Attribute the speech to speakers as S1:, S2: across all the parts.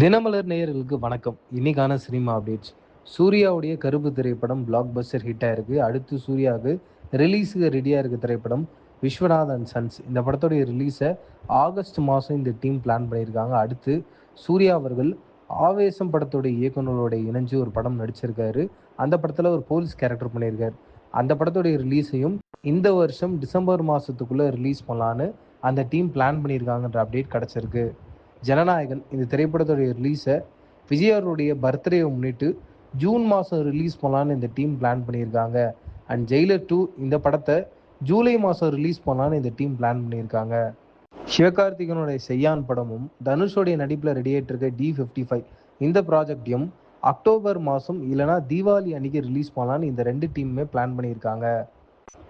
S1: தினமலர் நேயர்களுக்கு வணக்கம். இன்னைக்கான சினிமா அப்டேட்ஸ். சூர்யாவுடைய கருப்பு திரைப்படம் பிளாக் பஸ்டர் ஹிட் ஆயிருக்கு. அடுத்து சூர்யாவுக்கு ரிலீஸுக்கு ரெடியா இருக்க திரைப்படம் விஸ்வநாத் அண்ட் சன்ஸ். இந்த படத்துடைய ரிலீஸை ஆகஸ்ட் மாதம் இந்த டீம் பிளான் பண்ணியிருக்காங்க. அடுத்து சூர்யா அவர்கள் ஆவேசம் படத்துடைய இயக்குனரோட இணைஞ்சு ஒரு படம் நடிச்சிருக்காரு. அந்த படத்தில் ஒரு போலீஸ் கேரக்டர் பண்ணியிருக்காரு. அந்த படத்துடைய ரிலீஸையும் இந்த வருஷம் டிசம்பர் மாதத்துக்குள்ளே ரிலீஸ் பண்ணலான்னு அந்த டீம் பிளான் பண்ணியிருக்காங்கன்ற அப்டேட் கிடச்சிருக்கு. ஜனநாயகன் இந்த திரைப்படத்துடைய ரிலீஸை விஜய் அவருடைய பர்த்டேவை முன்னிட்டு ஜூன் மாதம் ரிலீஸ் பண்ணலான்னு இந்த டீம் பிளான் பண்ணியிருக்காங்க. அண்ட் ஜெயிலர் 2 இந்த படத்தை ஜூலை மாதம் ரிலீஸ் பண்ணலான்னு இந்த டீம் பிளான் பண்ணியிருக்காங்க. சிவகார்த்திகனுடைய செய்யான் படமும் தனுஷோடைய நடிப்பில் ரெடியாகிட்டு இருக்க D55 இந்த ப்ராஜெக்டையும் அக்டோபர் மாதம் இல்லைனா தீபாவளி அன்னைக்கு ரிலீஸ் பண்ணலான்னு இந்த ரெண்டு டீமுமே பிளான் பண்ணியிருக்காங்க.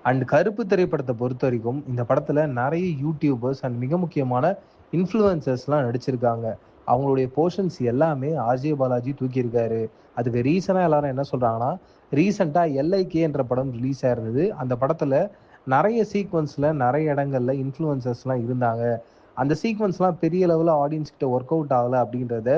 S1: அண்ட் கருப்பு திரைப்படத்தை பொறுத்த வரைக்கும் இந்த படத்தில் நிறைய யூடியூபர்ஸ் அண்ட் மிக முக்கியமான இன்ஃப்ளூயன்சர்ஸ்லாம் நடிச்சிருக்காங்க. அவங்களுடைய போர்ஷன்ஸ் எல்லாமே ஆர்ஜே பாலாஜி தூக்கியிருக்காரு. அதுக்கு ரீசனாக எல்லாரும் என்ன சொல்கிறாங்கன்னா, ரீசெண்டாக LIK என்ற படம் ரிலீஸ் ஆயிருந்தது. அந்த படத்தில் நிறைய சீக்வன்ஸில் நிறைய இடங்கள்ல இன்ஃப்ளூயன்சர்ஸ்லாம் இருந்தாங்க. அந்த சீக்வன்ஸ்லாம் பெரிய லெவலில் ஆடியன்ஸ் கிட்ட ஒர்க் அவுட் ஆகலை அப்படின்றத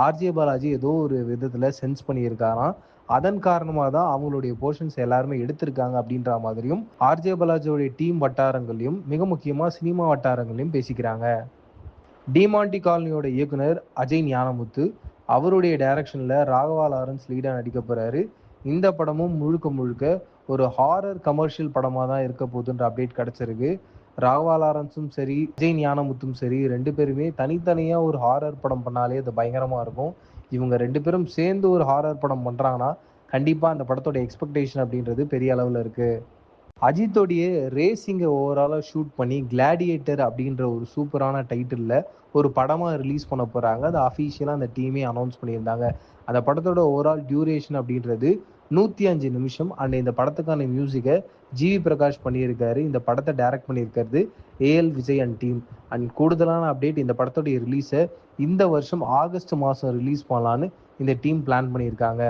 S1: ஆர்ஜே பாலாஜி ஏதோ ஒரு விதத்தில் சென்ஸ் பண்ணியிருக்காராம். அதன் காரணமாக தான் அவங்களுடைய போர்ஷன்ஸ் எல்லாருமே எடுத்திருக்காங்க அப்படின்ற மாதிரியும் ஆர்ஜே பாலாஜியோடைய டீம் வட்டாரங்களையும் மிக முக்கியமாக சினிமா வட்டாரங்களையும் பேசிக்கிறாங்க. டிமாண்டி காலனியோட இயக்குனர் அஜய் ஞானமுத்து அவருடைய டைரக்ஷனில் ராகவா லாரன்ஸ் லீடாக நடிக்க போகிறாரு. இந்த படமும் முழுக்க முழுக்க ஒரு ஹாரர் கமர்ஷியல் படமாக தான் இருக்க போகுதுன்ற அப்டேட் கிடச்சிருக்கு. ராகவா லாரன்ஸும் சரி அஜய் ஞானமுத்தும் சரி ரெண்டு பேருமே தனித்தனியாக ஒரு ஹாரர் படம் பண்ணாலே அது பயங்கரமாக இருக்கும். இவங்க ரெண்டு பேரும் சேர்ந்து ஒரு ஹாரர் படம் பண்ணுறாங்கன்னா கண்டிப்பாக அந்த படத்தோட எக்ஸ்பெக்டேஷன் அப்படின்றது பெரிய அளவில் இருக்குது. அஜித்தோடைய ரேசிங்கை ஓவராலாக ஷூட் பண்ணி கிளாடியேட்டர் அப்படின்ற ஒரு சூப்பரான டைட்டிலில் ஒரு படமாக ரிலீஸ் பண்ண போகிறாங்க. அது அஃபீஷியலாக அந்த டீமே அனௌன்ஸ் பண்ணியிருந்தாங்க. அந்த படத்தோட ஓவரால் டியூரேஷன் அப்படின்றது 105 நிமிஷம். அண்ட் இந்த படத்துக்கான மியூசிக்கை ஜிவி பிரகாஷ் பண்ணியிருக்காரு. இந்த படத்தை டைரக்ட் பண்ணியிருக்கிறது AL Vijay and team. And கூடுதலான அப்டேட், இந்த படத்தோடைய ரிலீஸை இந்த வருஷம் ஆகஸ்ட் மாதம் ரிலீஸ் பண்ணலான்னு இந்த டீம் பிளான் பண்ணியிருக்காங்க.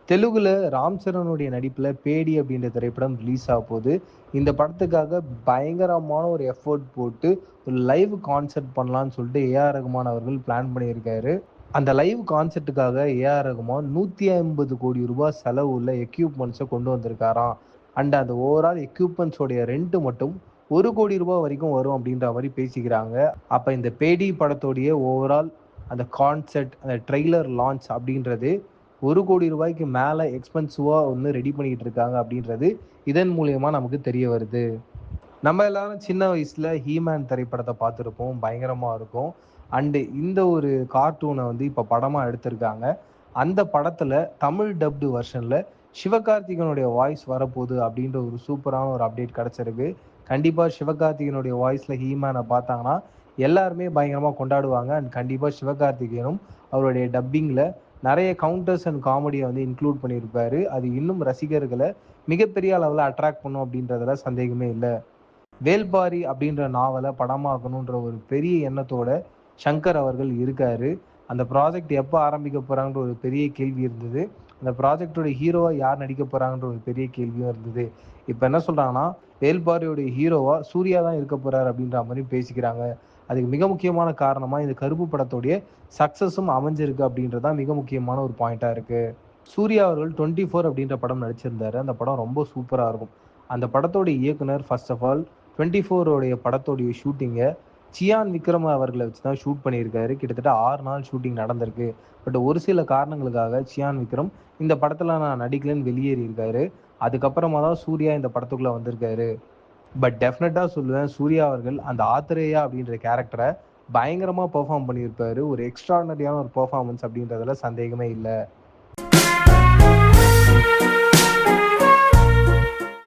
S1: தெலுங்குல ராம் சரணுடைய நடிப்பில் பேடி அப்படின்ற திரைப்படம் ரிலீஸ் ஆக போகுது. இந்த படத்துக்காக பயங்கரமான ஒரு எஃபோர்ட் போட்டு ஒரு லைவ் கான்சர்ட் பண்ணலான்னு சொல்லிட்டு ஏஆர் ரகுமான் அவர்கள் பிளான் பண்ணியிருக்காரு. அந்த லைவ் கான்சர்ட்டுக்காக ஏஆர் ரகுமான் 150 கோடி ரூபாய் செலவு உள்ள எக்யூப்மெண்ட்ஸை கொண்டு வந்திருக்காராம். அண்ட் அந்த ஓவரால் எக்யூப்மெண்ட்ஸோடைய ரெண்ட் மட்டும் 1 கோடி ரூபாய் வரைக்கும் வரும் அப்படின்ற மாதிரி பேசிக்கிறாங்க. அப்போ இந்த பேடி படத்தோடைய ஓவரால் அந்த கான்செர்ட் அந்த ட்ரெய்லர் லான்ச் அப்படின்றது 1 கோடி ரூபாய்க்கு மேலே எக்ஸ்பென்சிவாக ஒன்று ரெடி பண்ணிக்கிட்டு இருக்காங்க அப்படின்றது இதன் மூலயமா நமக்கு தெரிய வருது. நம்ம எல்லாரும் சின்ன வயசில் ஹீமேன் திரைப்படத்தை பார்த்துருப்போம், பயங்கரமாக இருக்கும். அண்டு இந்த ஒரு கார்ட்டூனை வந்து இப்போ படமாக எடுத்திருக்காங்க. அந்த படத்தில் தமிழ் டப்டு வெர்ஷனில் சிவகார்த்திகனுடைய வாய்ஸ் வரப்போகுது அப்படின்ற ஒரு சூப்பரான ஒரு அப்டேட் கிடச்சிருக்கு. கண்டிப்பாக சிவகார்த்திகனுடைய வாய்ஸில் ஹீமேனை பார்த்தாங்கன்னா எல்லாருமே பயங்கரமாக கொண்டாடுவாங்க. அண்ட் கண்டிப்பாக சிவகார்த்திகேயனும் அவருடைய டப்பிங்கில் நிறைய கவுண்டர்ஸ் அண்ட் காமெடியை வந்து இன்க்ளூட் பண்ணியிருப்பாரு. அது இன்னும் ரசிகர்களை மிகப்பெரிய அளவில் அட்ராக்ட் பண்ணும் அப்படின்றதுல சந்தேகமே இல்லை. வேல்பாரி அப்படின்ற நாவலை படமாக்கணுன்ற ஒரு பெரிய எண்ணத்தோட சங்கர் அவர்கள் இருக்காரு. அந்த ப்ராஜெக்ட் எப்போ ஆரம்பிக்க போகிறாங்கன்ற ஒரு பெரிய கேள்வி இருந்தது. அந்த ப்ராஜெக்டோட ஹீரோவாக யார் நடிக்க போகிறாங்கன்ற ஒரு பெரிய கேள்வியும் இருந்தது. இப்போ என்ன சொல்கிறாங்கன்னா, வேல்பாரியோடைய ஹீரோவாக சூர்யா தான் இருக்க போகிறார் அப்படின்ற மாதிரி பேசிக்கிறாங்க. அதுக்கு மிக முக்கியமான காரணமாக இந்த கருப்பு படத்தோடைய சக்ஸஸும் அமைஞ்சிருக்கு அப்படின்றது தான் மிக முக்கியமான ஒரு பாயிண்ட்டாக இருக்குது. சூர்யா அவர்கள் 24 அப்படின்ற படம் நடிச்சிருந்தாரு. அந்த படம் ரொம்ப சூப்பராக இருக்கும். அந்த படத்தோடைய இயக்குனர் ஃபர்ஸ்ட் ஆஃப் ஆல் 24 படத்தோடைய ஷூட்டிங்கை சியான் விக்ரம் அவர்களை வச்சு தான் ஷூட் பண்ணியிருக்காரு. கிட்டத்தட்ட 6 நாள் ஷூட்டிங் நடந்திருக்கு. பட் ஒரு சில காரணங்களுக்காக சியான் விக்ரம் இந்த படத்தில் நான் நடிக்கலன்னு வெளியேறியிருக்காரு. அதுக்கப்புறமா தான் சூர்யா இந்த படத்துக்குள்ளே வந்திருக்காரு. பட் டெஃபினட்டாக சொல்லுவேன், சூர்யா அவர்கள் அந்த ஆத்திரேயா அப்படின்ற கேரக்டரை பயங்கரமாக பெர்ஃபார்ம் பண்ணியிருப்பாரு. ஒரு எக்ஸ்ட்ரானரியான ஒரு பெர்ஃபார்மன்ஸ் அப்படின்றதுல சந்தேகமே இல்லை.